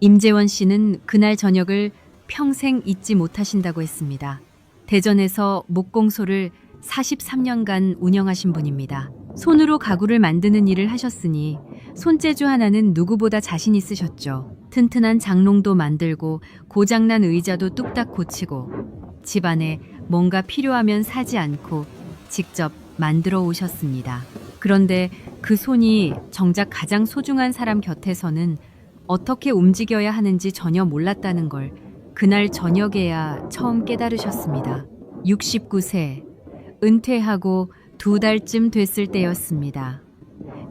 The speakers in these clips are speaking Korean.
임재원 씨는 그날 저녁을 평생 잊지 못하신다고 했습니다. 대전에서 목공소를 43년간 운영하신 분입니다. 손으로 가구를 만드는 일을 하셨으니 손재주 하나는 누구보다 자신 있으셨죠. 튼튼한 장롱도 만들고 고장난 의자도 뚝딱 고치고 집안에 뭔가 필요하면 사지 않고 직접 만들어 오셨습니다. 그런데 그 손이 정작 가장 소중한 사람 곁에서는 어떻게 움직여야 하는지 전혀 몰랐다는 걸 그날 저녁에야 처음 깨달으셨습니다. 69세, 은퇴하고 2달쯤 됐을 때였습니다.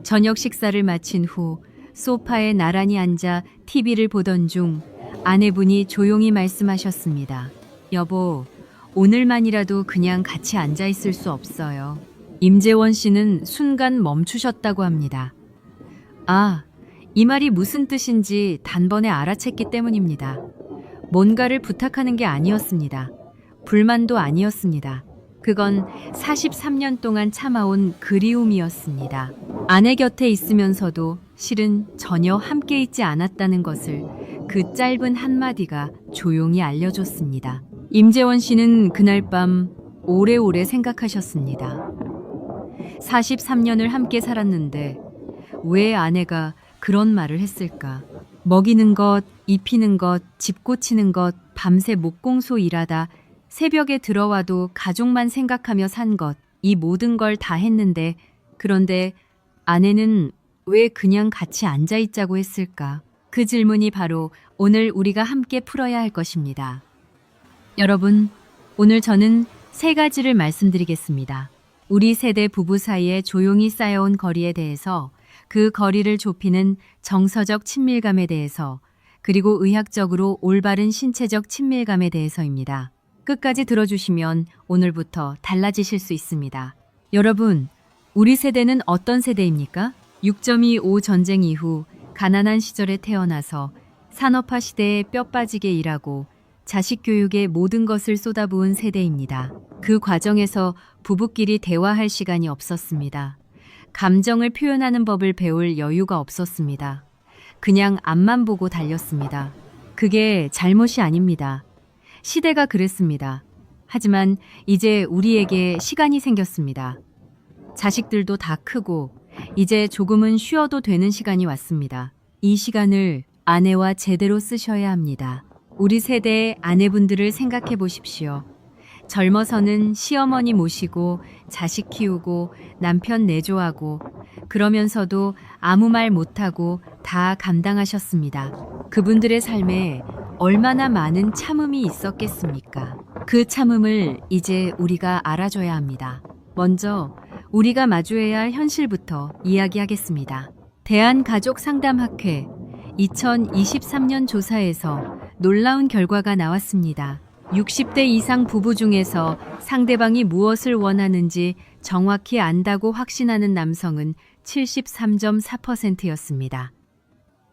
저녁 식사를 마친 후 소파에 나란히 앉아 TV를 보던 중 아내분이 조용히 말씀하셨습니다. 여보, 오늘만이라도 그냥 같이 앉아 있을 수 없어요. 임재원 씨는 순간 멈추셨다고 합니다. 아, 이 말이 무슨 뜻인지 단번에 알아챘기 때문입니다. 뭔가를 부탁하는 게 아니었습니다. 불만도 아니었습니다. 그건 43년 동안 참아온 그리움이었습니다. 아내 곁에 있으면서도 실은 전혀 함께 있지 않았다는 것을 그 짧은 한마디가 조용히 알려줬습니다. 임재원 씨는 그날 밤 오래오래 생각하셨습니다. 43년을 함께 살았는데 왜 아내가 그런 말을 했을까? 먹이는 것, 입히는 것, 집 고치는 것, 밤새 목공소 일하다 새벽에 들어와도 가족만 생각하며 산 것, 이 모든 걸 다 했는데 그런데 아내는 왜 그냥 같이 앉아 있자고 했을까? 그 질문이 바로 오늘 우리가 함께 풀어야 할 것입니다. 여러분, 오늘 저는 3가지를 말씀드리겠습니다. 우리 세대 부부 사이에 조용히 쌓여온 거리에 대해서, 그 거리를 좁히는 정서적 친밀감에 대해서, 그리고 의학적으로 올바른 신체적 친밀감에 대해서입니다. 끝까지 들어주시면 오늘부터 달라지실 수 있습니다. 여러분, 우리 세대는 어떤 세대입니까? 6.25 전쟁 이후 가난한 시절에 태어나서 산업화 시대에 뼈 빠지게 일하고 자식 교육에 모든 것을 쏟아부은 세대입니다. 그 과정에서 부부끼리 대화할 시간이 없었습니다. 감정을 표현하는 법을 배울 여유가 없었습니다. 그냥 앞만 보고 달렸습니다. 그게 잘못이 아닙니다. 시대가 그랬습니다. 하지만 이제 우리에게 시간이 생겼습니다. 자식들도 다 크고 이제 조금은 쉬어도 되는 시간이 왔습니다. 이 시간을 아내와 제대로 쓰셔야 합니다. 우리 세대의 아내분들을 생각해 보십시오. 젊어서는 시어머니 모시고 자식 키우고 남편 내조하고 그러면서도 아무 말 못하고 다 감당하셨습니다. 그분들의 삶에 얼마나 많은 참음이 있었겠습니까? 그 참음을 이제 우리가 알아줘야 합니다. 먼저 우리가 마주해야 할 현실부터 이야기하겠습니다. 대한가족상담학회 2023년 조사에서 놀라운 결과가 나왔습니다. 60대 이상 부부 중에서 상대방이 무엇을 원하는지 정확히 안다고 확신하는 남성은 73.4%였습니다.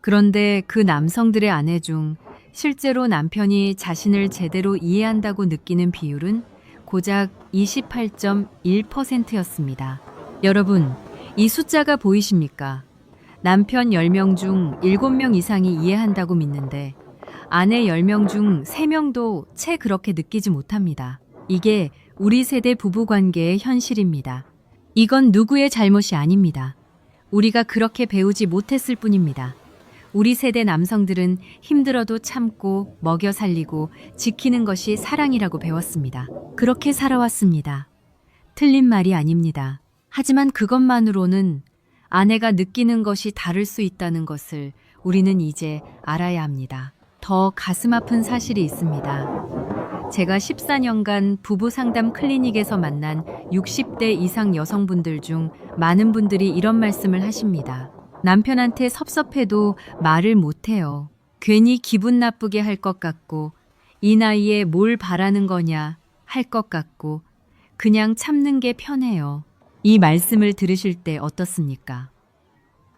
그런데 그 남성들의 아내 중 실제로 남편이 자신을 제대로 이해한다고 느끼는 비율은 고작 28.1%였습니다. 여러분, 이 숫자가 보이십니까? 남편 10명 중 7명 이상이 이해한다고 믿는데 아내 10명 중 3명도 채 그렇게 느끼지 못합니다. 이게 우리 세대 부부관계의 현실입니다. 이건 누구의 잘못이 아닙니다. 우리가 그렇게 배우지 못했을 뿐입니다. 우리 세대 남성들은 힘들어도 참고 먹여 살리고 지키는 것이 사랑이라고 배웠습니다. 그렇게 살아왔습니다. 틀린 말이 아닙니다. 하지만 그것만으로는 아내가 느끼는 것이 다를 수 있다는 것을 우리는 이제 알아야 합니다. 더 가슴 아픈 사실이 있습니다. 제가 14년간 부부 상담 클리닉에서 만난 60대 이상 여성분들 중 많은 분들이 이런 말씀을 하십니다. 남편한테 섭섭해도 말을 못해요. 괜히 기분 나쁘게 할 것 같고 이 나이에 뭘 바라는 거냐 할 것 같고 그냥 참는 게 편해요. 이 말씀을 들으실 때 어떻습니까?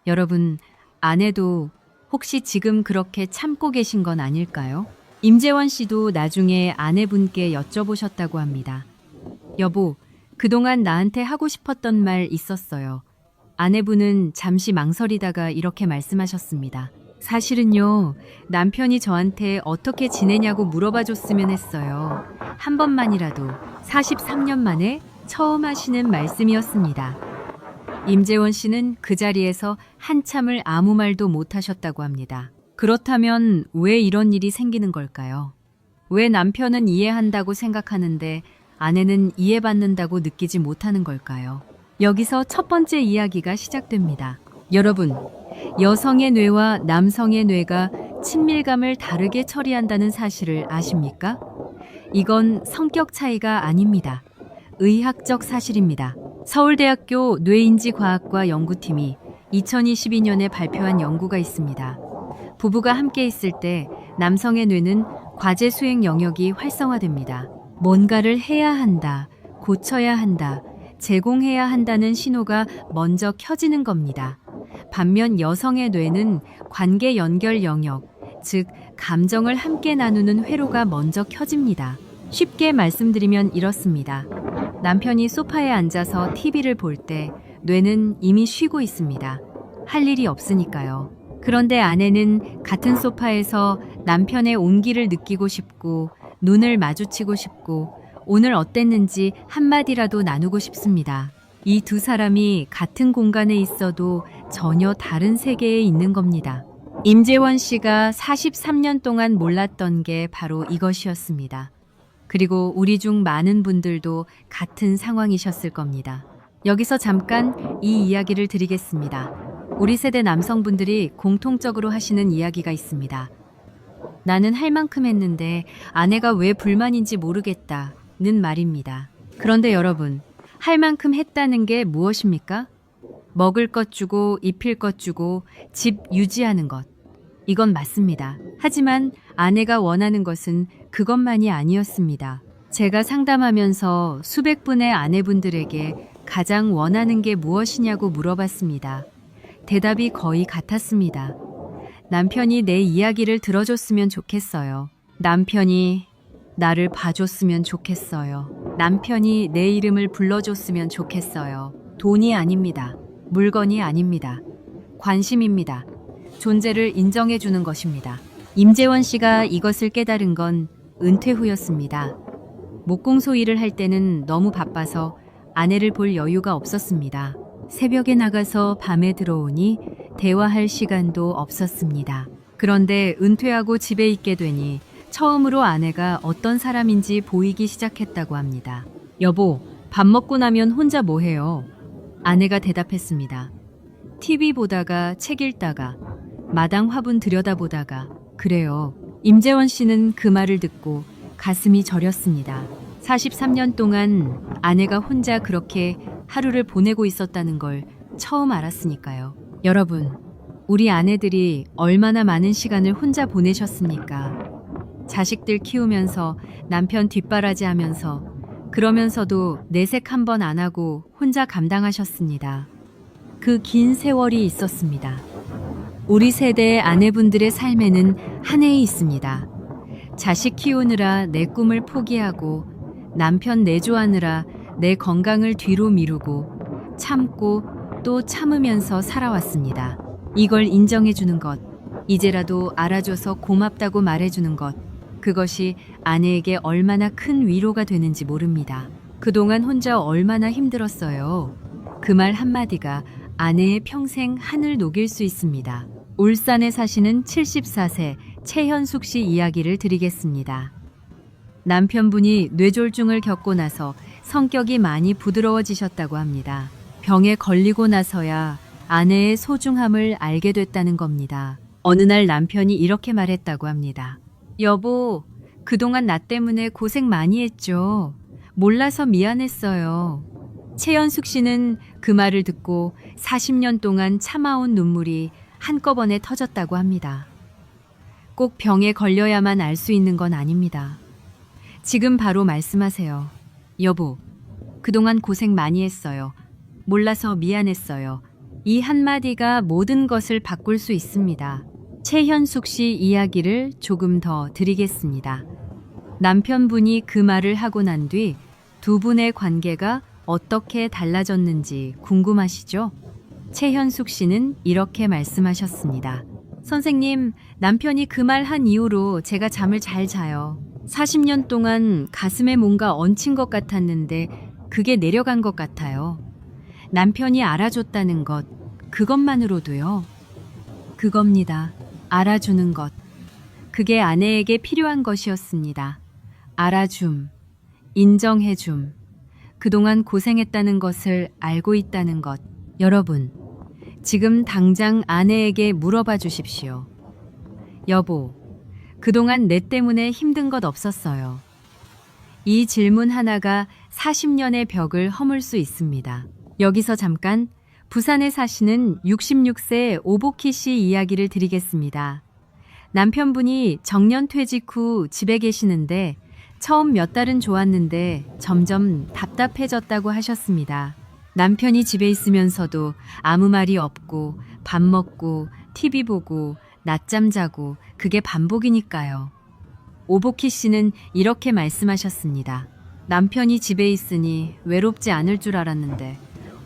여러분, 아내도 혹시 지금 그렇게 참고 계신 건 아닐까요? 임재원 씨도 나중에 아내분께 여쭤보셨다고 합니다. 여보, 그동안 나한테 하고 싶었던 말 있었어요. 아내분은 잠시 망설이다가 이렇게 말씀하셨습니다. 사실은요, 남편이 저한테 어떻게 지내냐고 물어봐 줬으면 했어요. 한 번만이라도 43년 만에 처음 하시는 말씀이었습니다. 임재원 씨는 그 자리에서 한참을 아무 말도 못 하셨다고 합니다. 그렇다면 왜 이런 일이 생기는 걸까요? 왜 남편은 이해한다고 생각하는데 아내는 이해받는다고 느끼지 못하는 걸까요? 여기서 첫 번째 이야기가 시작됩니다. 여러분, 여성의 뇌와 남성의 뇌가 친밀감을 다르게 처리한다는 사실을 아십니까? 이건 성격 차이가 아닙니다. 의학적 사실입니다. 서울대학교 뇌인지과학과 연구팀이 2022년에 발표한 연구가 있습니다. 부부가 함께 있을 때 남성의 뇌는 과제 수행 영역이 활성화됩니다. 뭔가를 해야 한다, 고쳐야 한다, 제공해야 한다는 신호가 먼저 켜지는 겁니다. 반면 여성의 뇌는 관계 연결 영역, 즉 감정을 함께 나누는 회로가 먼저 켜집니다. 쉽게 말씀드리면 이렇습니다. 남편이 소파에 앉아서 TV를 볼 때 뇌는 이미 쉬고 있습니다. 할 일이 없으니까요. 그런데 아내는 같은 소파에서 남편의 온기를 느끼고 싶고 눈을 마주치고 싶고 오늘 어땠는지 한마디라도 나누고 싶습니다. 이 두 사람이 같은 공간에 있어도 전혀 다른 세계에 있는 겁니다. 임재원 씨가 43년 동안 몰랐던 게 바로 이것이었습니다. 그리고 우리 중 많은 분들도 같은 상황이셨을 겁니다. 여기서 잠깐 이 이야기를 드리겠습니다. 우리 세대 남성분들이 공통적으로 하시는 이야기가 있습니다. 나는 할 만큼 했는데 아내가 왜 불만인지 모르겠다는 말입니다. 그런데 여러분, 할 만큼 했다는 게 무엇입니까? 먹을 것 주고 입힐 것 주고 집 유지하는 것. 이건 맞습니다. 하지만 아내가 원하는 것은 그것만이 아니었습니다. 제가 상담하면서 수백 분의 아내분들에게 가장 원하는 게 무엇이냐고 물어봤습니다. 대답이 거의 같았습니다. 남편이 내 이야기를 들어줬으면 좋겠어요. 남편이 나를 봐줬으면 좋겠어요. 남편이 내 이름을 불러줬으면 좋겠어요. 돈이 아닙니다. 물건이 아닙니다. 관심입니다. 존재를 인정해주는 것입니다. 임재원 씨가 이것을 깨달은 건 은퇴 후였습니다. 목공소 일을 할 때는 너무 바빠서 아내를 볼 여유가 없었습니다. 새벽에 나가서 밤에 들어오니 대화할 시간도 없었습니다. 그런데 은퇴하고 집에 있게 되니 처음으로 아내가 어떤 사람인지 보이기 시작했다고 합니다. 여보, 밥 먹고 나면 혼자 뭐 해요? 아내가 대답했습니다. TV 보다가 책 읽다가 마당 화분 들여다보다가 그래요. 임재원 씨는 그 말을 듣고 가슴이 저렸습니다. 43년 동안 아내가 혼자 그렇게 하루를 보내고 있었다는 걸 처음 알았으니까요. 여러분, 우리 아내들이 얼마나 많은 시간을 혼자 보내셨습니까? 자식들 키우면서 남편 뒷바라지 하면서 그러면서도 내색 한 번 안 하고 혼자 감당하셨습니다. 그 긴 세월이 있었습니다. 우리 세대의 아내분들의 삶에는 한 해이 있습니다. 자식 키우느라 내 꿈을 포기하고 남편 내조하느라 내 건강을 뒤로 미루고 참고 또 참으면서 살아왔습니다. 이걸 인정해주는 것, 이제라도 알아줘서 고맙다고 말해주는 것, 그것이 아내에게 얼마나 큰 위로가 되는지 모릅니다. 그동안 혼자 얼마나 힘들었어요. 그 말 한마디가 아내의 평생 한을 녹일 수 있습니다. 울산에 사시는 74세 최현숙 씨 이야기를 드리겠습니다. 남편분이 뇌졸중을 겪고 나서 성격이 많이 부드러워지셨다고 합니다. 병에 걸리고 나서야 아내의 소중함을 알게 됐다는 겁니다. 어느 날 남편이 이렇게 말했다고 합니다. 여보, 그동안 나 때문에 고생 많이 했죠. 몰라서 미안했어요. 최현숙 씨는 그 말을 듣고 40년 동안 참아온 눈물이 한꺼번에 터졌다고 합니다. 꼭 병에 걸려야만 알 수 있는 건 아닙니다. 지금 바로 말씀하세요. 여보, 그동안 고생 많이 했어요. 몰라서 미안했어요. 이 한마디가 모든 것을 바꿀 수 있습니다. 최현숙 씨 이야기를 조금 더 드리겠습니다. 남편분이 그 말을 하고 난 뒤 두 분의 관계가 어떻게 달라졌는지 궁금하시죠? 최현숙 씨는 이렇게 말씀하셨습니다. 선생님, 남편이 그 말 한 이후로 제가 잠을 잘 자요. 40년 동안 가슴에 뭔가 얹힌 것 같았는데 그게 내려간 것 같아요. 남편이 알아줬다는 것, 그것만으로도요. 그겁니다. 알아주는 것. 그게 아내에게 필요한 것이었습니다. 알아줌, 인정해줌. 그동안 고생했다는 것을 알고 있다는 것. 여러분, 지금 당장 아내에게 물어봐 주십시오. 여보, 그동안 내 때문에 힘든 것 없었어요. 이 질문 하나가 40년의 벽을 허물 수 있습니다. 여기서 잠깐 부산에 사시는 66세 오보키 씨 이야기를 드리겠습니다. 남편분이 정년 퇴직 후 집에 계시는데 처음 몇 달은 좋았는데 점점 답답해졌다고 하셨습니다. 남편이 집에 있으면서도 아무 말이 없고 밥 먹고 TV 보고 낮잠 자고 그게 반복이니까요. 오보키 씨는 이렇게 말씀하셨습니다. 남편이 집에 있으니 외롭지 않을 줄 알았는데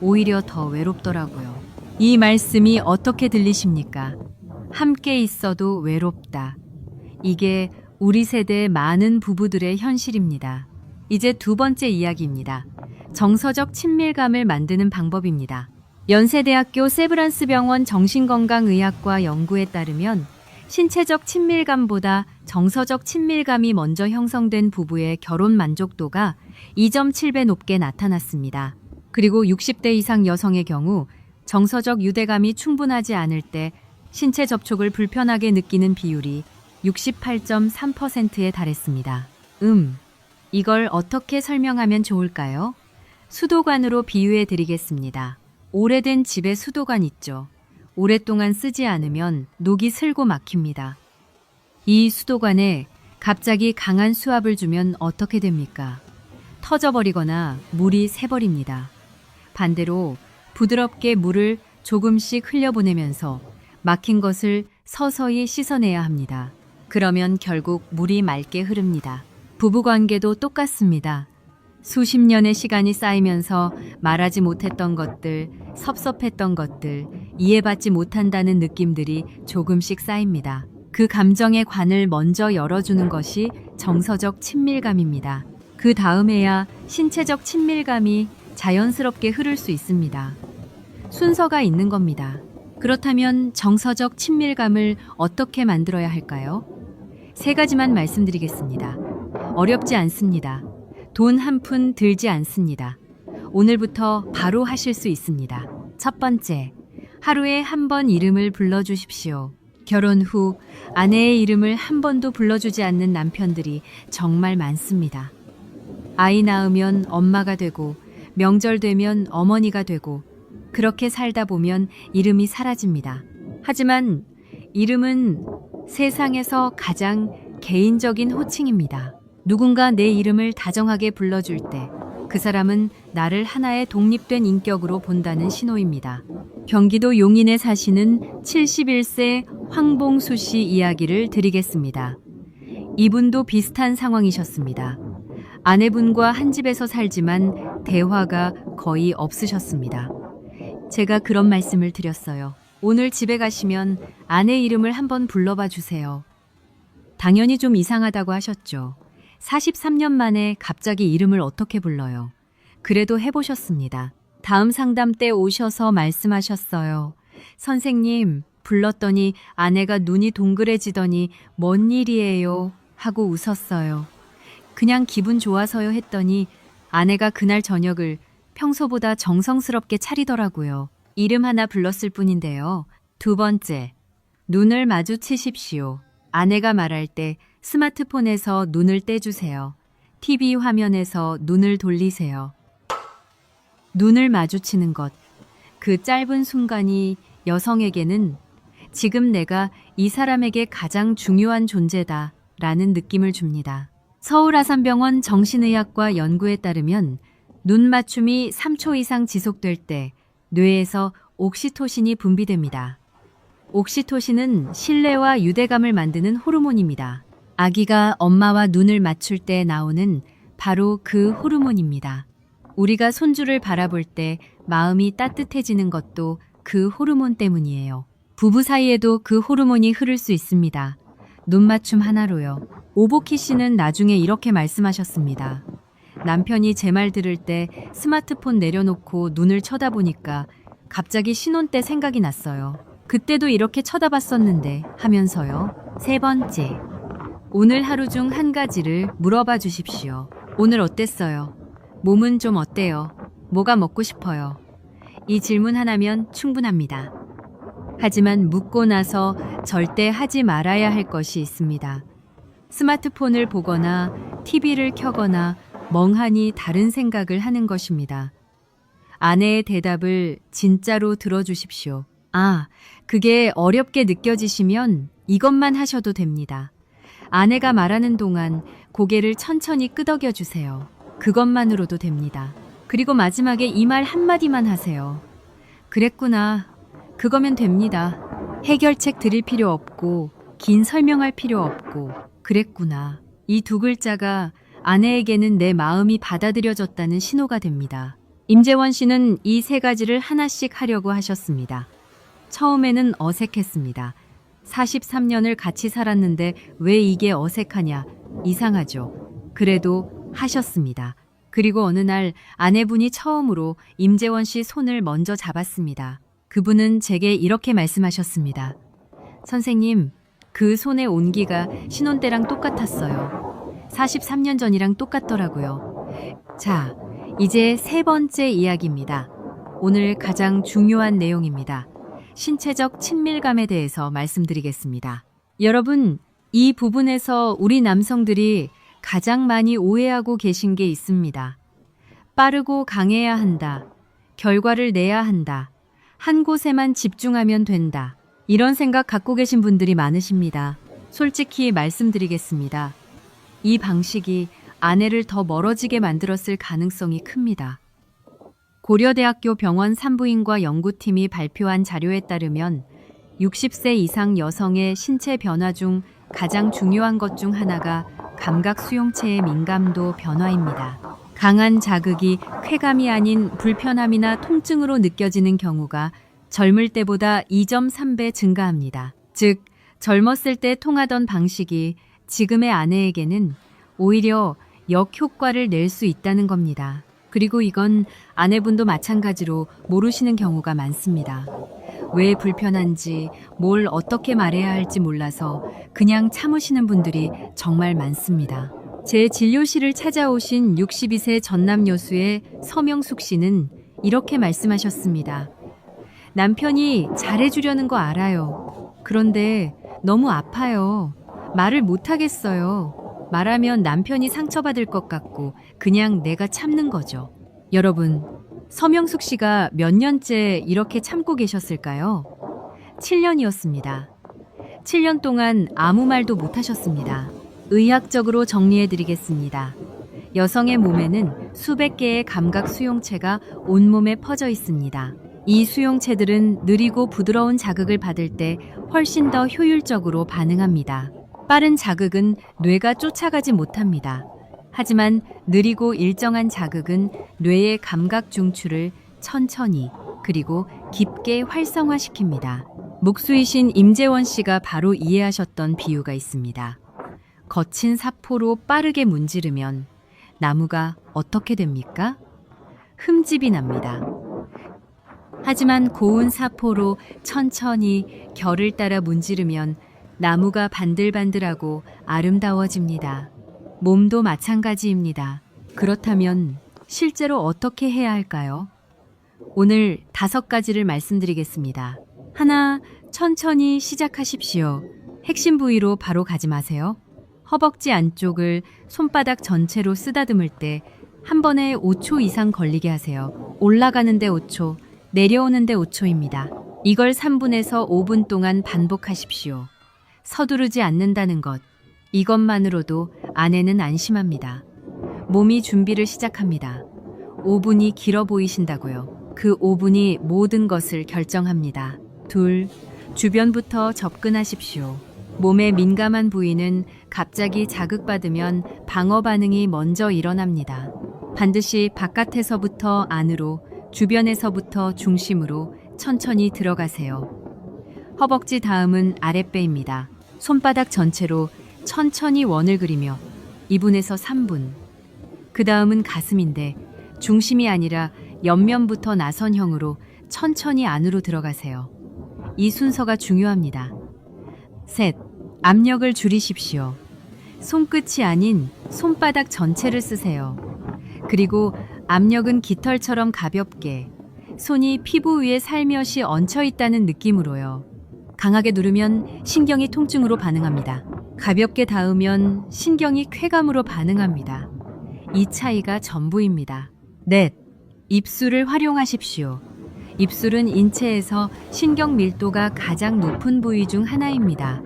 오히려 더 외롭더라고요. 이 말씀이 어떻게 들리십니까? 함께 있어도 외롭다. 이게 우리 세대 많은 부부들의 현실입니다. 이제 두 번째 이야기입니다. 정서적 친밀감을 만드는 방법입니다. 연세대학교 세브란스 병원 정신건강의학과 연구에 따르면 신체적 친밀감보다 정서적 친밀감이 먼저 형성된 부부의 결혼 만족도가 2.7배 높게 나타났습니다. 그리고 60대 이상 여성의 경우 정서적 유대감이 충분하지 않을 때 신체 접촉을 불편하게 느끼는 비율이 68.3%에 달했습니다. 이걸 어떻게 설명하면 좋을까요? 수도관으로 비유해 드리겠습니다. 오래된 집에 수도관 있죠. 오랫동안 쓰지 않으면 녹이 슬고 막힙니다. 이 수도관에 갑자기 강한 수압을 주면 어떻게 됩니까? 터져버리거나 물이 새버립니다. 반대로 부드럽게 물을 조금씩 흘려보내면서 막힌 것을 서서히 씻어내야 합니다. 그러면 결국 물이 맑게 흐릅니다. 부부관계도 똑같습니다. 수십 년의 시간이 쌓이면서 말하지 못했던 것들, 섭섭했던 것들, 이해받지 못한다는 느낌들이 조금씩 쌓입니다. 그 감정의 관을 먼저 열어주는 것이 정서적 친밀감입니다. 그 다음에야 신체적 친밀감이 자연스럽게 흐를 수 있습니다. 순서가 있는 겁니다. 그렇다면 정서적 친밀감을 어떻게 만들어야 할까요? 세 가지만 말씀드리겠습니다. 어렵지 않습니다. 돈 한 푼 들지 않습니다. 오늘부터 바로 하실 수 있습니다. 첫 번째, 하루에 한 번 이름을 불러주십시오. 결혼 후 아내의 이름을 한 번도 불러주지 않는 남편들이 정말 많습니다. 아이 낳으면 엄마가 되고 명절 되면 어머니가 되고 그렇게 살다 보면 이름이 사라집니다. 하지만 이름은 세상에서 가장 개인적인 호칭입니다. 누군가 내 이름을 다정하게 불러줄 때 그 사람은 나를 하나의 독립된 인격으로 본다는 신호입니다. 경기도 용인에 사시는 71세 황봉수 씨 이야기를 드리겠습니다. 이분도 비슷한 상황이셨습니다. 아내분과 한 집에서 살지만 대화가 거의 없으셨습니다. 제가 그런 말씀을 드렸어요. 오늘 집에 가시면 아내 이름을 한번 불러봐 주세요. 당연히 좀 이상하다고 하셨죠. 43년 만에 갑자기 이름을 어떻게 불러요? 그래도 해보셨습니다. 다음 상담 때 오셔서 말씀하셨어요. 선생님, 불렀더니 아내가 눈이 동그래지더니 뭔 일이에요? 하고 웃었어요. 그냥 기분 좋아서요 했더니 아내가 그날 저녁을 평소보다 정성스럽게 차리더라고요. 이름 하나 불렀을 뿐인데요. 두 번째, 눈을 마주치십시오. 아내가 말할 때 스마트폰에서 눈을 떼주세요. TV 화면에서 눈을 돌리세요. 눈을 마주치는 것, 그 짧은 순간이 여성에게는 지금 내가 이 사람에게 가장 중요한 존재다 라는 느낌을 줍니다. 서울아산병원 정신의학과 연구에 따르면 눈 맞춤이 3초 이상 지속될 때 뇌에서 옥시토신이 분비됩니다. 옥시토신은 신뢰와 유대감을 만드는 호르몬입니다. 아기가 엄마와 눈을 맞출 때 나오는 바로 그 호르몬입니다. 우리가 손주를 바라볼 때 마음이 따뜻해지는 것도 그 호르몬 때문이에요. 부부 사이에도 그 호르몬이 흐를 수 있습니다. 눈 맞춤 하나로요. 오보키 씨는 나중에 이렇게 말씀하셨습니다. 남편이 제 말 들을 때 스마트폰 내려놓고 눈을 쳐다보니까 갑자기 신혼 때 생각이 났어요. 그때도 이렇게 쳐다봤었는데 하면서요. 세 번째, 오늘 하루 중 한 가지를 물어봐 주십시오. 오늘 어땠어요? 몸은 좀 어때요? 뭐가 먹고 싶어요? 이 질문 하나면 충분합니다. 하지만 묻고 나서 절대 하지 말아야 할 것이 있습니다. 스마트폰을 보거나 TV를 켜거나 멍하니 다른 생각을 하는 것입니다. 아내의 대답을 진짜로 들어주십시오. 아, 그게 어렵게 느껴지시면 이것만 하셔도 됩니다. 아내가 말하는 동안 고개를 천천히 끄덕여 주세요. 그것만으로도 됩니다. 그리고 마지막에 이 말 한마디만 하세요. 그랬구나. 그거면 됩니다. 해결책 드릴 필요 없고 긴 설명할 필요 없고 그랬구나. 이 두 글자가 아내에게는 내 마음이 받아들여졌다는 신호가 됩니다. 임재원 씨는 이 세 가지를 하나씩 하려고 하셨습니다. 처음에는 어색했습니다. 43년을 같이 살았는데 왜 이게 어색하냐? 이상하죠. 그래도 하셨습니다. 그리고 어느 날 아내분이 처음으로 임재원 씨 손을 먼저 잡았습니다. 그분은 제게 이렇게 말씀하셨습니다. 선생님, 그 손의 온기가 신혼 때랑 똑같았어요. 43년 전이랑 똑같더라고요. 자, 이제 세 번째 이야기입니다. 오늘 가장 중요한 내용입니다. 신체적 친밀감에 대해서 말씀드리겠습니다. 여러분, 이 부분에서 우리 남성들이 가장 많이 오해하고 계신 게 있습니다. 빠르고 강해야 한다. 결과를 내야 한다. 한 곳에만 집중하면 된다. 이런 생각 갖고 계신 분들이 많으십니다. 솔직히 말씀드리겠습니다. 이 방식이 아내를 더 멀어지게 만들었을 가능성이 큽니다. 고려대학교 병원 산부인과 연구팀이 발표한 자료에 따르면 60세 이상 여성의 신체 변화 중 가장 중요한 것 중 하나가 감각 수용체의 민감도 변화입니다. 강한 자극이 쾌감이 아닌 불편함이나 통증으로 느껴지는 경우가 젊을 때보다 2.3배 증가합니다. 즉, 젊었을 때 통하던 방식이 지금의 아내에게는 오히려 역효과를 낼 수 있다는 겁니다. 그리고 이건 아내분도 마찬가지로 모르시는 경우가 많습니다. 왜 불편한지, 뭘 어떻게 말해야 할지 몰라서 그냥 참으시는 분들이 정말 많습니다. 제 진료실을 찾아오신 62세 전남 여수의 서명숙 씨는 이렇게 말씀하셨습니다. 남편이 잘해주려는 거 알아요. 그런데 너무 아파요. 말을 못하겠어요. 말하면 남편이 상처받을 것 같고 그냥 내가 참는 거죠. 여러분, 서명숙 씨가 몇 년째 이렇게 참고 계셨을까요? 7년이었습니다. 7년 동안 아무 말도 못 하셨습니다. 의학적으로 정리해 드리겠습니다. 여성의 몸에는 수백 개의 감각 수용체가 온몸에 퍼져 있습니다. 이 수용체들은 느리고 부드러운 자극을 받을 때 훨씬 더 효율적으로 반응합니다. 빠른 자극은 뇌가 쫓아가지 못합니다. 하지만 느리고 일정한 자극은 뇌의 감각 중추를 천천히 그리고 깊게 활성화시킵니다. 목수이신 임재원 씨가 바로 이해하셨던 비유가 있습니다. 거친 사포로 빠르게 문지르면 나무가 어떻게 됩니까? 흠집이 납니다. 하지만 고운 사포로 천천히 결을 따라 문지르면 나무가 반들반들하고 아름다워집니다. 몸도 마찬가지입니다. 그렇다면 실제로 어떻게 해야 할까요? 오늘 5가지를 말씀드리겠습니다. 하나, 천천히 시작하십시오. 핵심 부위로 바로 가지 마세요. 허벅지 안쪽을 손바닥 전체로 쓰다듬을 때 한 번에 5초 이상 걸리게 하세요. 올라가는데 5초, 내려오는데 5초입니다. 이걸 3분에서 5분 동안 반복하십시오. 서두르지 않는다는 것, 이것만으로도 아내는 안심합니다. 몸이 준비를 시작합니다. 5분이 길어 보이신다고요. 그 5분이 모든 것을 결정합니다. 둘, 주변부터 접근하십시오. 몸의 민감한 부위는 갑자기 자극받으면 방어 반응이 먼저 일어납니다. 반드시 바깥에서부터 안으로, 주변에서부터 중심으로 천천히 들어가세요. 허벅지 다음은 아랫배입니다. 손바닥 전체로 천천히 원을 그리며 2분에서 3분. 그 다음은 가슴인데 중심이 아니라 옆면부터 나선형으로 천천히 안으로 들어가세요. 이 순서가 중요합니다. 셋, 압력을 줄이십시오. 손끝이 아닌 손바닥 전체를 쓰세요. 그리고 압력은 깃털처럼 가볍게, 손이 피부 위에 살며시 얹혀 있다는 느낌으로요. 강하게 누르면 신경이 통증으로 반응합니다. 가볍게 닿으면 신경이 쾌감으로 반응합니다. 이 차이가 전부입니다. 넷, 입술을 활용하십시오. 입술은 인체에서 신경 밀도가 가장 높은 부위 중 하나입니다.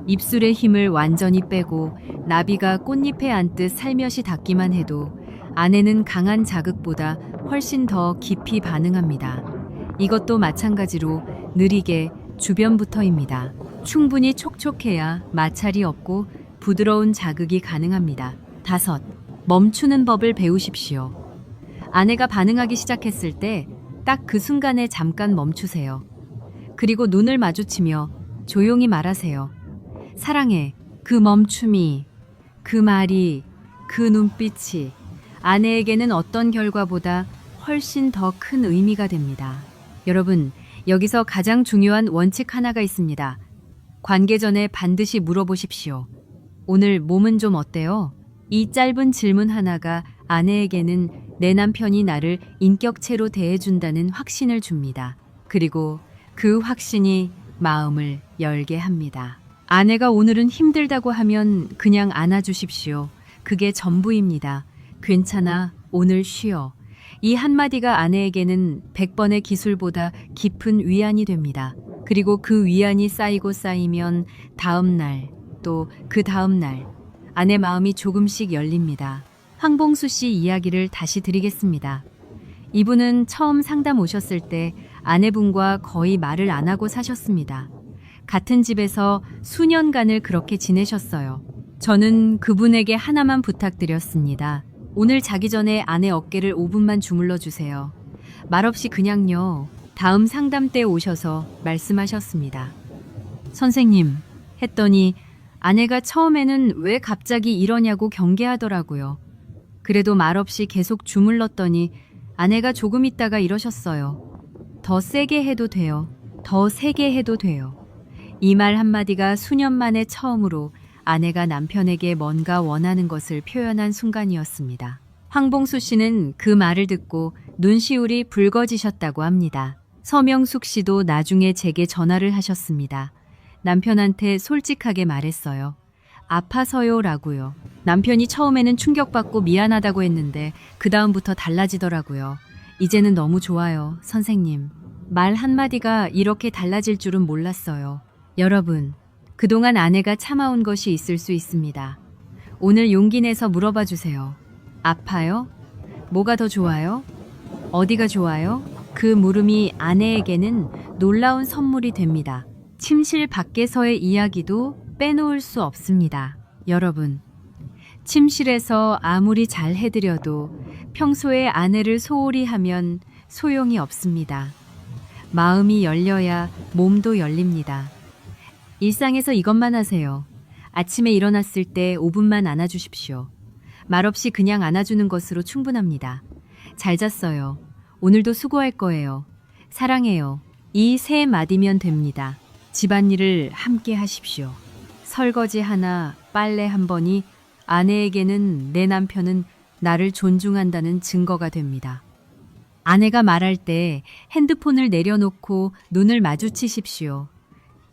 입술의 힘을 완전히 빼고 나비가 꽃잎에 앉듯 살며시 닿기만 해도 안에는 강한 자극보다 훨씬 더 깊이 반응합니다. 이것도 마찬가지로 느리게 주변부터입니다. 충분히 촉촉해야 마찰이 없고 부드러운 자극이 가능합니다. 다섯, 멈추는 법을 배우십시오. 아내가 반응하기 시작했을 때 딱 그 순간에 잠깐 멈추세요. 그리고 눈을 마주치며 조용히 말하세요. 사랑해. 그 멈춤이, 그 말이, 그 눈빛이 아내에게는 어떤 결과보다 훨씬 더 큰 의미가 됩니다. 여러분, 여기서 가장 중요한 원칙 하나가 있습니다. 관계 전에 반드시 물어보십시오. 오늘 몸은 좀 어때요? 이 짧은 질문 하나가 아내에게는 내 남편이 나를 인격체로 대해준다는 확신을 줍니다. 그리고 그 확신이 마음을 열게 합니다. 아내가 오늘은 힘들다고 하면 그냥 안아주십시오. 그게 전부입니다. 괜찮아, 오늘 쉬어. 이 한마디가 아내에게는 100번의 기술보다 깊은 위안이 됩니다. 그리고 그 위안이 쌓이고 쌓이면 다음 날, 또 그 다음 날, 아내 마음이 조금씩 열립니다. 황봉수 씨 이야기를 다시 드리겠습니다. 이분은 처음 상담 오셨을 때 아내분과 거의 말을 안 하고 사셨습니다. 같은 집에서 수년간을 그렇게 지내셨어요. 저는 그분에게 하나만 부탁드렸습니다. 오늘 자기 전에 아내 어깨를 5분만 주물러 주세요. 말없이 그냥요. 다음 상담 때 오셔서 말씀하셨습니다. 선생님, 했더니 아내가 처음에는 왜 갑자기 이러냐고 경계하더라고요. 그래도 말없이 계속 주물렀더니 아내가 조금 있다가 이러셨어요. 더 세게 해도 돼요. 더 세게 해도 돼요. 이 말 한마디가 수년 만에 처음으로 아내가 남편에게 뭔가 원하는 것을 표현한 순간이었습니다. 황봉수 씨는 그 말을 듣고 눈시울이 붉어지셨다고 합니다. 서명숙 씨도 나중에 제게 전화를 하셨습니다. 남편한테 솔직하게 말했어요. 아파서요 라고요. 남편이 처음에는 충격받고 미안하다고 했는데 그 다음부터 달라지더라고요. 이제는 너무 좋아요, 선생님. 말 한마디가 이렇게 달라질 줄은 몰랐어요. 여러분, 그동안 아내가 참아온 것이 있을 수 있습니다. 오늘 용기 내서 물어봐 주세요. 아파요? 뭐가 더 좋아요? 어디가 좋아요? 그 물음이 아내에게는 놀라운 선물이 됩니다. 침실 밖에서의 이야기도 빼놓을 수 없습니다. 여러분, 침실에서 아무리 잘 해드려도 평소에 아내를 소홀히 하면 소용이 없습니다. 마음이 열려야 몸도 열립니다. 일상에서 이것만 하세요. 아침에 일어났을 때 5분만 안아주십시오. 말없이 그냥 안아주는 것으로 충분합니다. 잘 잤어요. 오늘도 수고할 거예요. 사랑해요. 이 세 마디면 됩니다. 집안일을 함께 하십시오. 설거지 하나, 빨래 한 번이 아내에게는 내 남편은 나를 존중한다는 증거가 됩니다. 아내가 말할 때 핸드폰을 내려놓고 눈을 마주치십시오.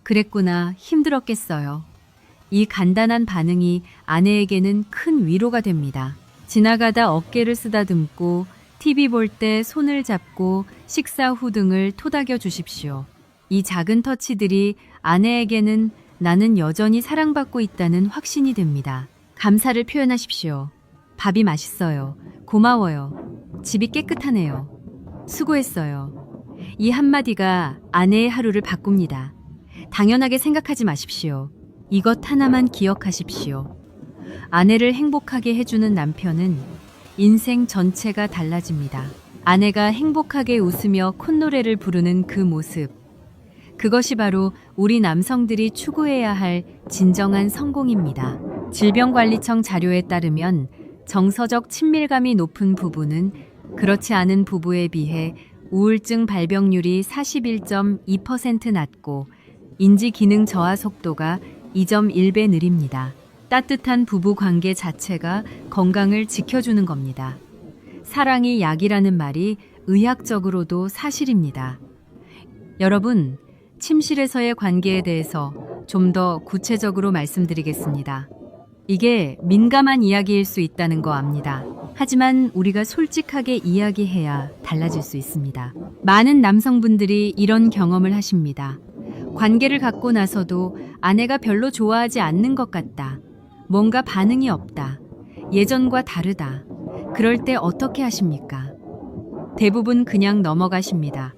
그랬구나, 힘들었겠어요. 이 간단한 반응이 아내에게는 큰 위로가 됩니다. 지나가다 어깨를 쓰다듬고 TV 볼 때 손을 잡고 식사 후 등을 토닥여 주십시오. 이 작은 터치들이 아내에게는 나는 여전히 사랑받고 있다는 확신이 됩니다. 감사를 표현하십시오. 밥이 맛있어요. 고마워요. 집이 깨끗하네요. 수고했어요. 이 한마디가 아내의 하루를 바꿉니다. 당연하게 생각하지 마십시오. 이것 하나만 기억하십시오. 아내를 행복하게 해주는 남편은 인생 전체가 달라집니다. 아내가 행복하게 웃으며 콧노래를 부르는 그 모습, 그것이 바로 우리 남성들이 추구해야 할 진정한 성공입니다. 질병관리청 자료에 따르면 정서적 친밀감이 높은 부부는 그렇지 않은 부부에 비해 우울증 발병률이 41.2% 낮고 인지 기능 저하 속도가 2.1배 느립니다. 따뜻한 부부 관계 자체가 건강을 지켜주는 겁니다. 사랑이 약이라는 말이 의학적으로도 사실입니다. 여러분, 침실에서의 관계에 대해서 좀 더 구체적으로 말씀드리겠습니다. 이게 민감한 이야기일 수 있다는 거 압니다. 하지만 우리가 솔직하게 이야기해야 달라질 수 있습니다. 많은 남성분들이 이런 경험을 하십니다. 관계를 갖고 나서도 아내가 별로 좋아하지 않는 것 같다. 뭔가 반응이 없다. 예전과 다르다. 그럴 때 어떻게 하십니까? 대부분 그냥 넘어가십니다.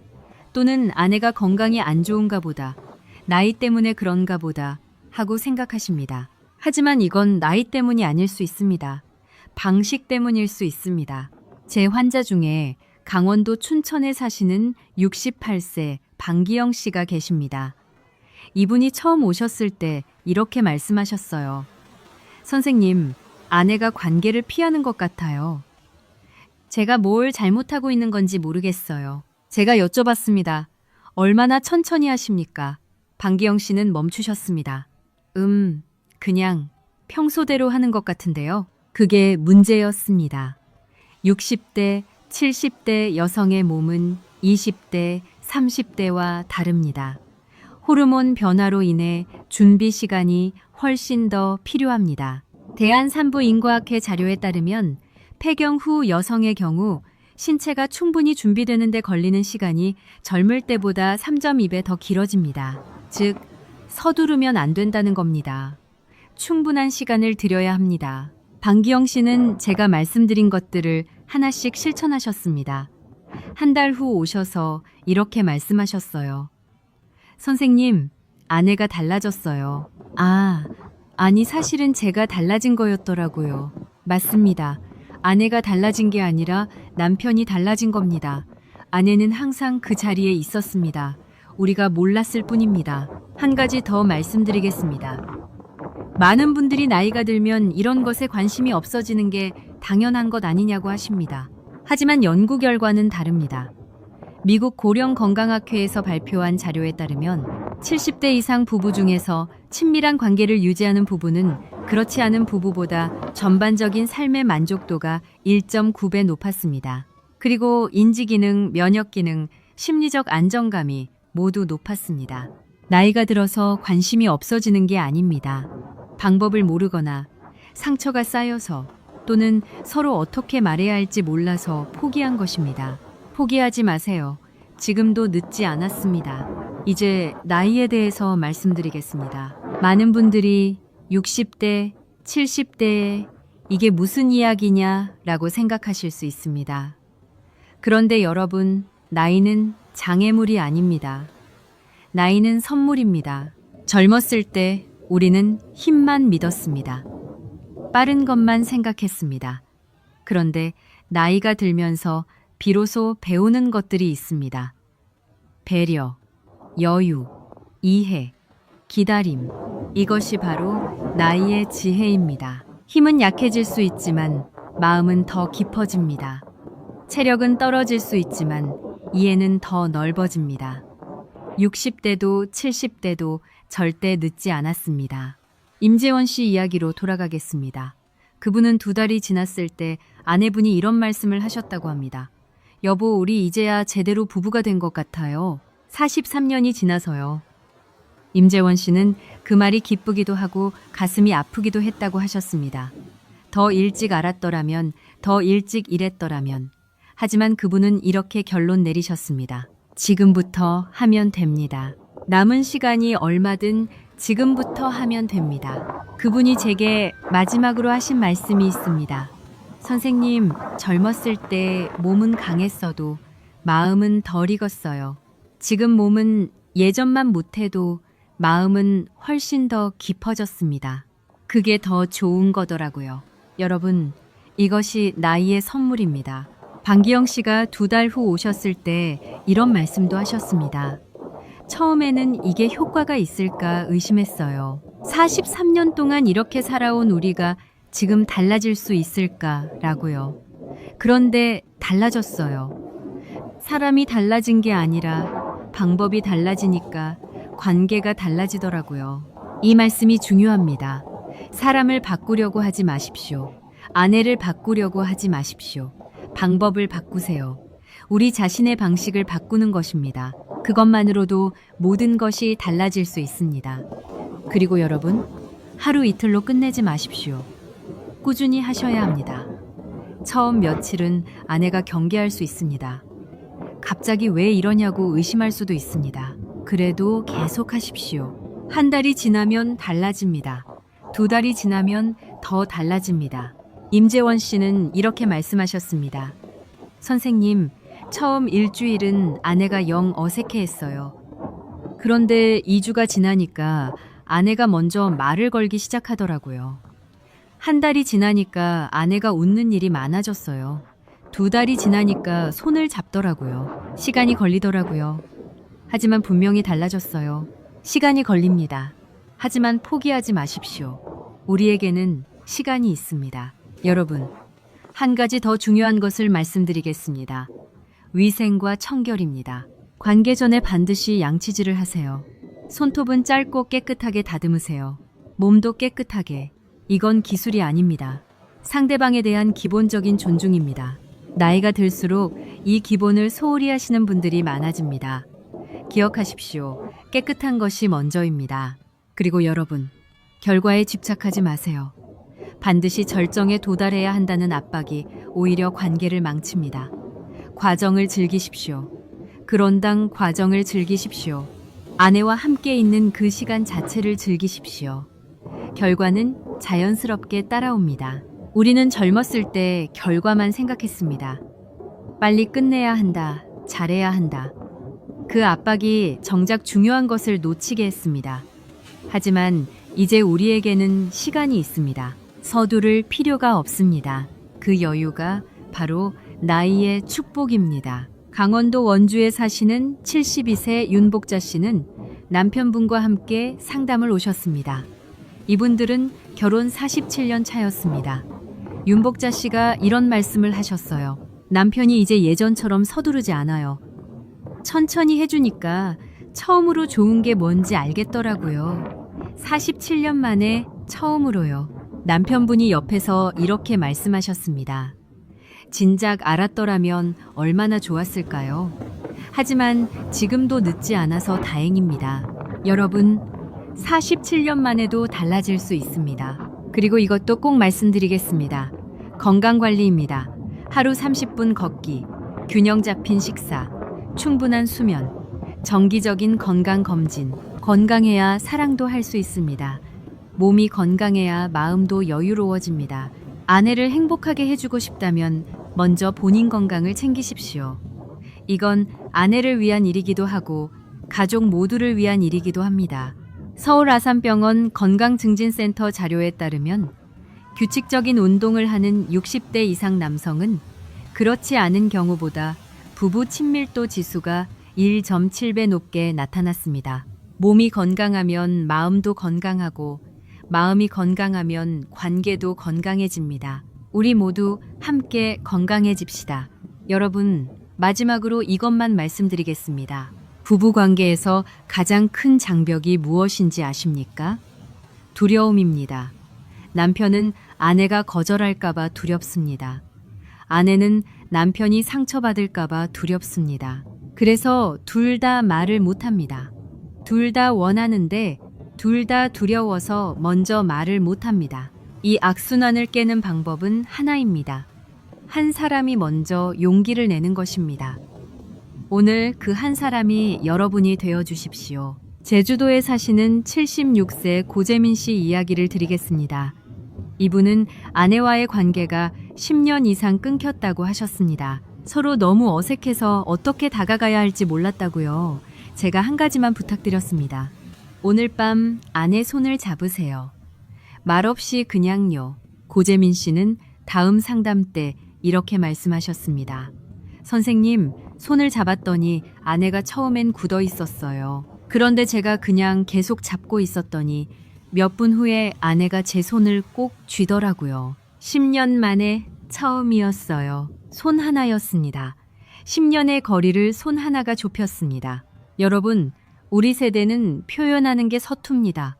또는 아내가 건강이 안 좋은가 보다. 나이 때문에 그런가 보다 하고 생각하십니다. 하지만 이건 나이 때문이 아닐 수 있습니다. 방식 때문일 수 있습니다. 제 환자 중에 강원도 춘천에 사시는 68세 방기영 씨가 계십니다. 이분이 처음 오셨을 때 이렇게 말씀하셨어요. 선생님, 아내가 관계를 피하는 것 같아요. 제가 뭘 잘못하고 있는 건지 모르겠어요. 제가 여쭤봤습니다. 얼마나 천천히 하십니까? 방기영 씨는 멈추셨습니다. 그냥 평소대로 하는 것 같은데요. 그게 문제였습니다. 60대, 70대 여성의 몸은 20대, 30대와 다릅니다. 호르몬 변화로 인해 준비 시간이 훨씬 더 필요합니다. 대한산부인과학회 자료에 따르면 폐경 후 여성의 경우 신체가 충분히 준비되는 데 걸리는 시간이 젊을 때보다 3.2배 더 길어집니다. 즉, 서두르면 안 된다는 겁니다. 충분한 시간을 들여야 합니다. 방기영 씨는 제가 말씀드린 것들을 하나씩 실천하셨습니다. 한 달 후 오셔서 이렇게 말씀하셨어요. 선생님, 아내가 달라졌어요. 아니 사실은 제가 달라진 거였더라고요. 맞습니다. 아내가 달라진 게 아니라 남편이 달라진 겁니다. 아내는 항상 그 자리에 있었습니다. 우리가 몰랐을 뿐입니다. 한 가지 더 말씀드리겠습니다. 많은 분들이 나이가 들면 이런 것에 관심이 없어지는 게 당연한 것 아니냐고 하십니다. 하지만 연구 결과는 다릅니다. 미국 고령건강학회에서 발표한 자료에 따르면 70대 이상 부부 중에서 친밀한 관계를 유지하는 부부는 그렇지 않은 부부보다 전반적인 삶의 만족도가 1.9배 높았습니다. 그리고 인지기능, 면역기능, 심리적 안정감이 모두 높았습니다. 나이가 들어서 관심이 없어지는 게 아닙니다. 방법을 모르거나 상처가 쌓여서 또는 서로 어떻게 말해야 할지 몰라서 포기한 것입니다. 포기하지 마세요. 지금도 늦지 않았습니다. 이제 나이에 대해서 말씀드리겠습니다. 많은 분들이 60대, 70대에 이게 무슨 이야기냐 라고 생각하실 수 있습니다. 그런데 여러분, 나이는 장애물이 아닙니다. 나이는 선물입니다. 젊었을 때 우리는 힘만 믿었습니다. 빠른 것만 생각했습니다. 그런데 나이가 들면서 비로소 배우는 것들이 있습니다. 배려, 여유, 이해, 기다림. 이것이 바로 나이의 지혜입니다. 힘은 약해질 수 있지만 마음은 더 깊어집니다. 체력은 떨어질 수 있지만 이해는 더 넓어집니다. 60대도 70대도 절대 늦지 않았습니다. 임재원 씨 이야기로 돌아가겠습니다. 그분은 2달이 지났을 때 아내분이 이런 말씀을 하셨다고 합니다. 여보, 우리 이제야 제대로 부부가 된 것 같아요. 43년이 지나서요. 임재원 씨는 그 말이 기쁘기도 하고 가슴이 아프기도 했다고 하셨습니다. 더 일찍 알았더라면, 더 일찍 일했더라면. 하지만 그분은 이렇게 결론 내리셨습니다. 지금부터 하면 됩니다. 남은 시간이 얼마든 지금부터 하면 됩니다. 그분이 제게 마지막으로 하신 말씀이 있습니다. 선생님, 젊었을 때 몸은 강했어도 마음은 덜 익었어요. 지금 몸은 예전만 못해도 마음은 훨씬 더 깊어졌습니다. 그게 더 좋은 거더라고요. 여러분, 이것이 나이의 선물입니다. 방기영 씨가 2달 후 오셨을 때 이런 말씀도 하셨습니다. 처음에는 이게 효과가 있을까 의심했어요. 43년 동안 이렇게 살아온 우리가 지금 달라질 수 있을까라고요. 그런데 달라졌어요. 사람이 달라진 게 아니라 방법이 달라지니까 관계가 달라지더라고요. 이 말씀이 중요합니다. 사람을 바꾸려고 하지 마십시오. 아내를 바꾸려고 하지 마십시오. 방법을 바꾸세요. 우리 자신의 방식을 바꾸는 것입니다. 그것만으로도 모든 것이 달라질 수 있습니다. 그리고 여러분, 하루 이틀로 끝내지 마십시오. 꾸준히 하셔야 합니다. 처음 며칠은 아내가 경계할 수 있습니다. 갑자기 왜 이러냐고 의심할 수도 있습니다. 그래도 계속 하십시오. 한 달이 지나면 달라집니다. 두 달이 지나면 더 달라집니다. 임재원 씨는 이렇게 말씀하셨습니다. 선생님, 처음 일주일은 아내가 영 어색해했어요. 그런데 2주가 지나니까 아내가 먼저 말을 걸기 시작하더라고요. 한 달이 지나니까 아내가 웃는 일이 많아졌어요. 두 달이 지나니까 손을 잡더라고요. 시간이 걸리더라고요. 하지만 분명히 달라졌어요. 시간이 걸립니다. 하지만 포기하지 마십시오. 우리에게는 시간이 있습니다. 여러분, 한 가지 더 중요한 것을 말씀드리겠습니다. 위생과 청결입니다. 관계 전에 반드시 양치질을 하세요. 손톱은 짧고 깨끗하게 다듬으세요. 몸도 깨끗하게. 이건 기술이 아닙니다. 상대방에 대한 기본적인 존중입니다. 나이가 들수록 이 기본을 소홀히 하시는 분들이 많아집니다. 기억하십시오. 깨끗한 것이 먼저입니다. 그리고 여러분, 결과에 집착하지 마세요. 반드시 절정에 도달해야 한다는 압박이 오히려 관계를 망칩니다. 과정을 즐기십시오. 그런당 과정을 즐기십시오. 아내와 함께 있는 그 시간 자체를 즐기십시오. 결과는 자연스럽게 따라옵니다. 우리는 젊었을 때 결과만 생각했습니다. 빨리 끝내야 한다, 잘해야 한다. 그 압박이 정작 중요한 것을 놓치게 했습니다. 하지만 이제 우리에게는 시간이 있습니다. 서두를 필요가 없습니다. 그 여유가 바로 나이의 축복입니다. 강원도 원주에 사시는 72세 윤복자 씨는 남편분과 함께 상담을 오셨습니다. 이분들은 결혼 47년 차였습니다. 윤복자 씨가 이런 말씀을 하셨어요. 남편이 이제 예전처럼 서두르지 않아요. 천천히 해주니까 처음으로 좋은 게 뭔지 알겠더라고요. 47년 만에 처음으로요. 남편분이 옆에서 이렇게 말씀하셨습니다. 진작 알았더라면 얼마나 좋았을까요? 하지만 지금도 늦지 않아서 다행입니다. 여러분, 47년 만에도 달라질 수 있습니다. 그리고 이것도 꼭 말씀드리겠습니다. 건강관리입니다. 하루 30분 걷기, 균형 잡힌 식사, 충분한 수면, 정기적인 건강검진. 건강해야 사랑도 할 수 있습니다. 몸이 건강해야 마음도 여유로워집니다. 아내를 행복하게 해주고 싶다면 먼저 본인 건강을 챙기십시오. 이건 아내를 위한 일이기도 하고 가족 모두를 위한 일이기도 합니다. 서울 아산병원 건강증진센터 자료에 따르면 규칙적인 운동을 하는 60대 이상 남성은 그렇지 않은 경우보다 부부 친밀도 지수가 1.7배 높게 나타났습니다. 몸이 건강하면 마음도 건강하고 마음이 건강하면 관계도 건강해집니다. 우리 모두 함께 건강해집시다. 여러분, 마지막으로 이것만 말씀드리겠습니다. 부부관계에서 가장 큰 장벽이 무엇인지 아십니까? 두려움입니다. 남편은 아내가 거절할까봐 두렵습니다. 아내는 남편이 상처받을까봐 두렵습니다. 그래서 둘 다 말을 못합니다. 둘 다 원하는데 둘 다 두려워서 먼저 말을 못합니다. 이 악순환을 깨는 방법은 하나입니다. 한 사람이 먼저 용기를 내는 것입니다. 오늘 그 한 사람이 여러분이 되어 주십시오. 제주도에 사시는 76세 고재민 씨 이야기를 드리겠습니다. 이분은 아내와의 관계가 10년 이상 끊겼다고 하셨습니다. 서로 너무 어색해서 어떻게 다가가야 할지 몰랐다고요. 제가 한 가지만 부탁드렸습니다. 오늘 밤 아내 손을 잡으세요. 말없이 그냥요. 고재민 씨는 다음 상담 때 이렇게 말씀하셨습니다. 선생님, 손을 잡았더니 아내가 처음엔 굳어 있었어요. 그런데 제가 그냥 계속 잡고 있었더니 몇 분 후에 아내가 제 손을 꼭 쥐더라고요. 10년 만에 처음이었어요. 손 하나였습니다. 10년의 거리를 손 하나가 좁혔습니다. 여러분, 우리 세대는 표현하는 게 서툽니다.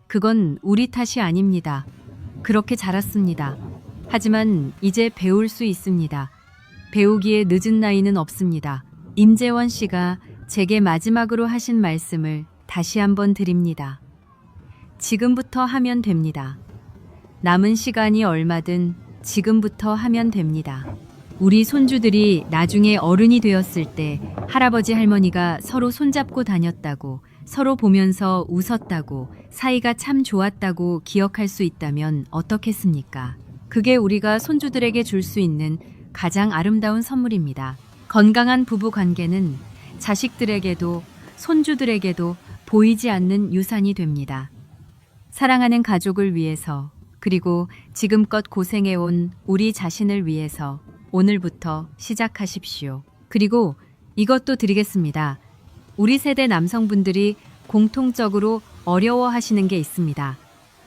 그건 우리 탓이 아닙니다. 그렇게 자랐습니다. 하지만 이제 배울 수 있습니다. 배우기에 늦은 나이는 없습니다. 임재원 씨가 제게 마지막으로 하신 말씀을 다시 한번 드립니다. 지금부터 하면 됩니다. 남은 시간이 얼마든 지금부터 하면 됩니다. 우리 손주들이 나중에 어른이 되었을 때 할아버지 할머니가 서로 손잡고 다녔다고, 서로 보면서 웃었다고, 사이가 참 좋았다고 기억할 수 있다면 어떻겠습니까? 그게 우리가 손주들에게 줄 수 있는 가장 아름다운 선물입니다. 건강한 부부 관계는 자식들에게도 손주들에게도 보이지 않는 유산이 됩니다. 사랑하는 가족을 위해서, 그리고 지금껏 고생해온 우리 자신을 위해서 오늘부터 시작하십시오. 그리고 이것도 드리겠습니다. 우리 세대 남성분들이 공통적으로 어려워하시는 게 있습니다.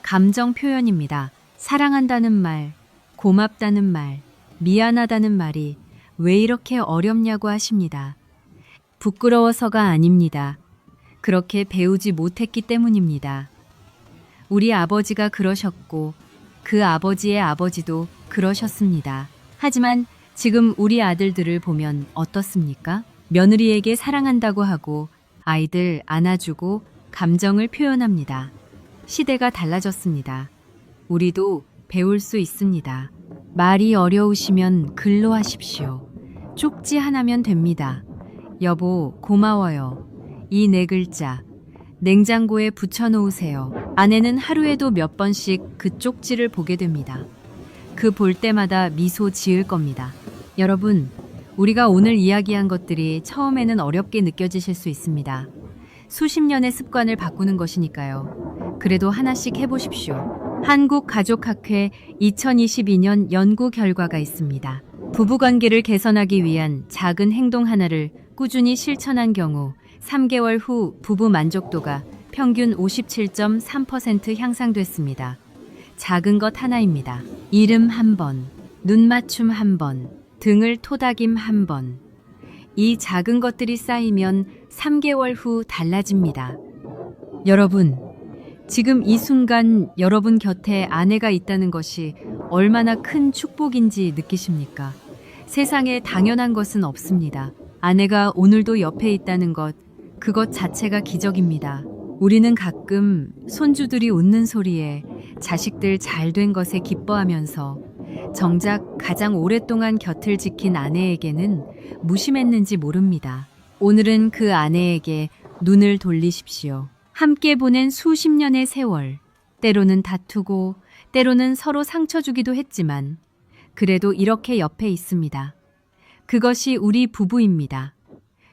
감정 표현입니다. 사랑한다는 말, 고맙다는 말, 미안하다는 말이 왜 이렇게 어렵냐고 하십니다. 부끄러워서가 아닙니다. 그렇게 배우지 못했기 때문입니다. 우리 아버지가 그러셨고 그 아버지의 아버지도 그러셨습니다. 하지만 지금 우리 아들들을 보면 어떻습니까? 며느리에게 사랑한다고 하고 아이들 안아주고 감정을 표현합니다. 시대가 달라졌습니다. 우리도 배울 수 있습니다. 말이 어려우시면 글로 하십시오. 쪽지 하나면 됩니다. 여보, 고마워요. 이 네 글자 냉장고에 붙여놓으세요. 아내는 하루에도 몇 번씩 그 쪽지를 보게 됩니다. 그 볼 때마다 미소 지을 겁니다. 여러분, 우리가 오늘 이야기한 것들이 처음에는 어렵게 느껴지실 수 있습니다. 수십 년의 습관을 바꾸는 것이니까요. 그래도 하나씩 해보십시오. 한국가족학회 2022년 연구 결과가 있습니다. 부부관계를 개선하기 위한 작은 행동 하나를 꾸준히 실천한 경우 3개월 후 부부 만족도가 평균 57.3% 향상됐습니다. 작은 것 하나입니다. 이름 한 번, 눈 맞춤 한 번, 등을 토닥임 한 번. 이 작은 것들이 쌓이면 3개월 후 달라집니다. 여러분, 지금 이 순간 여러분 곁에 아내가 있다는 것이 얼마나 큰 축복인지 느끼십니까? 세상에 당연한 것은 없습니다. 아내가 오늘도 옆에 있다는 것, 그것 자체가 기적입니다. 우리는 가끔 손주들이 웃는 소리에 자식들 잘 된 것에 기뻐하면서 정작 가장 오랫동안 곁을 지킨 아내에게는 무심했는지 모릅니다. 오늘은 그 아내에게 눈을 돌리십시오. 함께 보낸 수십 년의 세월, 때로는 다투고 때로는 서로 상처 주기도 했지만 그래도 이렇게 옆에 있습니다. 그것이 우리 부부입니다.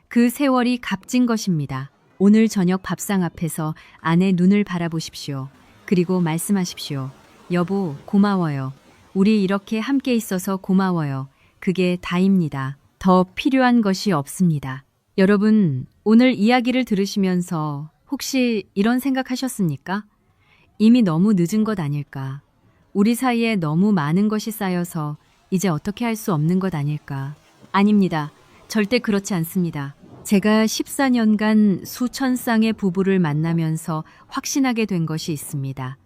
그 세월이 값진 것입니다. 오늘 저녁 밥상 앞에서 아내 눈을 바라보십시오. 그리고 말씀하십시오. 여보, 고마워요. 우리 이렇게 함께 있어서 고마워요. 그게 다입니다. 더 필요한 것이 없습니다. 여러분, 오늘 이야기를 들으시면서 혹시 이런 생각하셨습니까? 이미 너무 늦은 것 아닐까? 우리 사이에 너무 많은 것이 쌓여서 이제 어떻게 할 수 없는 것 아닐까? 아닙니다. 절대 그렇지 않습니다. 제가 14년간 수천 쌍의 부부를 만나면서 확신하게 된 것이 있습니다.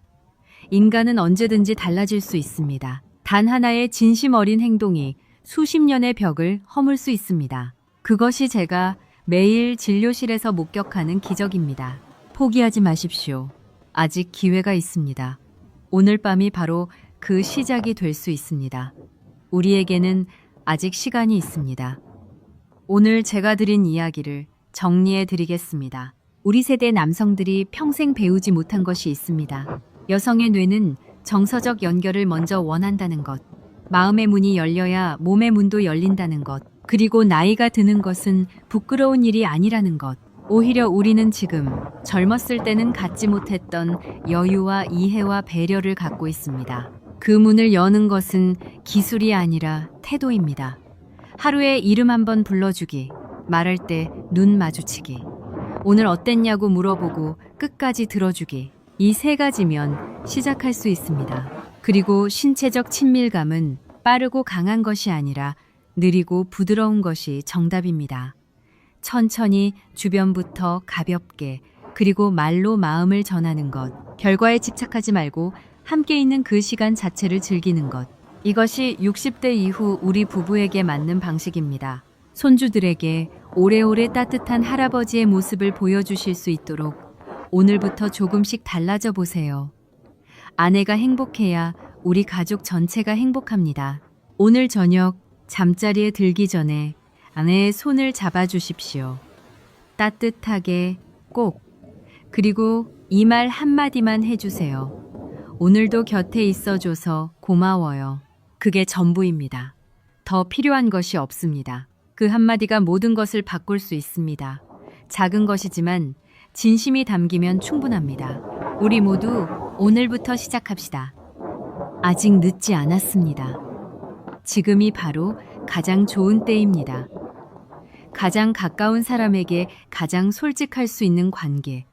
인간은 언제든지 달라질 수 있습니다. 단 하나의 진심 어린 행동이 수십 년의 벽을 허물 수 있습니다. 그것이 제가 매일 진료실에서 목격하는 기적입니다. 포기하지 마십시오. 아직 기회가 있습니다. 오늘 밤이 바로 그 시작이 될 수 있습니다. 우리에게는 아직 시간이 있습니다. 오늘 제가 드린 이야기를 정리해 드리겠습니다. 우리 세대 남성들이 평생 배우지 못한 것이 있습니다. 여성의 뇌는 정서적 연결을 먼저 원한다는 것, 마음의 문이 열려야 몸의 문도 열린다는 것, 그리고 나이가 드는 것은 부끄러운 일이 아니라는 것. 오히려 우리는 지금 젊었을 때는 갖지 못했던 여유와 이해와 배려를 갖고 있습니다. 그 문을 여는 것은 기술이 아니라 태도입니다. 하루에 이름 한번 불러주기, 말할 때 눈 마주치기. 오늘 어땠냐고 물어보고 끝까지 들어주기. 이 세 가지면 시작할 수 있습니다. 그리고 신체적 친밀감은 빠르고 강한 것이 아니라 느리고 부드러운 것이 정답입니다. 천천히 주변부터 가볍게 그리고 말로 마음을 전하는 것. 결과에 집착하지 말고 함께 있는 그 시간 자체를 즐기는 것. 이것이 60대 이후 우리 부부에게 맞는 방식입니다. 손주들에게 오래오래 따뜻한 할아버지의 모습을 보여주실 수 있도록 오늘부터 조금씩 달라져 보세요. 아내가 행복해야 우리 가족 전체가 행복합니다. 오늘 저녁 잠자리에 들기 전에 아내의 손을 잡아주십시오. 따뜻하게 꼭. 그리고 이 말 한마디만 해주세요. 오늘도 곁에 있어줘서 고마워요. 그게 전부입니다. 더 필요한 것이 없습니다. 그 한마디가 모든 것을 바꿀 수 있습니다. 작은 것이지만 진심이 담기면 충분합니다. 우리 모두 오늘부터 시작합시다. 아직 늦지 않았습니다. 지금이 바로 가장 좋은 때입니다. 가장 가까운 사람에게 가장 솔직할 수 있는 관계.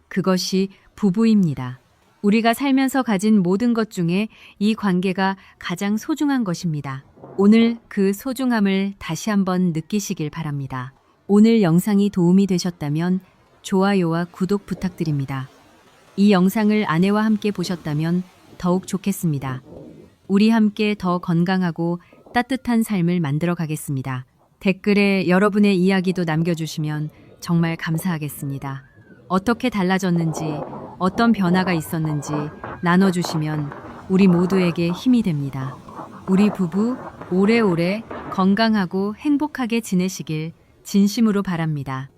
그것이 부부입니다. 우리가 살면서 가진 모든 것 중에 이 관계가 가장 소중한 것입니다. 오늘 그 소중함을 다시 한번 느끼시길 바랍니다. 오늘 영상이 도움이 되셨다면 좋아요와 구독 부탁드립니다. 이 영상을 아내와 함께 보셨다면 더욱 좋겠습니다. 우리 함께 더 건강하고 따뜻한 삶을 만들어 가겠습니다. 댓글에 여러분의 이야기도 남겨주시면 정말 감사하겠습니다. 어떻게 달라졌는지, 어떤 변화가 있었는지 나눠주시면 우리 모두에게 힘이 됩니다. 우리 부부 오래오래 건강하고 행복하게 지내시길 진심으로 바랍니다.